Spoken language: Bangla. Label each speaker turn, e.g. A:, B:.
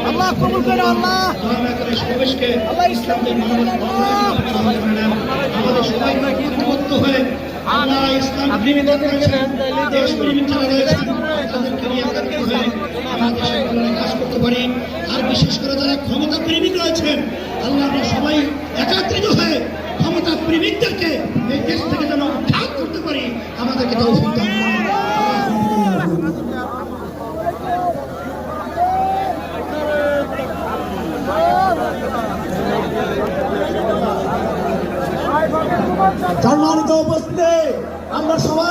A: আল্লাহ কবুল করে আল্লাহ
B: সমাবেশকে আল্লাহ ইসলামকে আমাদের সবাই ঐক্যবদ্ধ হয়ে আল্লাহ ইসলাম আপনি দেশপ্রেমিক যারা রয়েছেন তাদেরকে নিয়ে একাত্ম হয়ে আমাদের সামনে কাজ করতে পারি। আর বিশেষ করে যারা ক্ষমতা প্রেমিক রয়েছেন আল্লাহ আমরা সবাই একাত্রিত হয়ে ক্ষমতা প্রেমিকদেরকে এই দেশ থেকে যেন উদ্ধার করতে পারি আমাদেরকে তৌফিক দান করুন।
A: সম্মানিত উপস্থিতি আমরা সবাই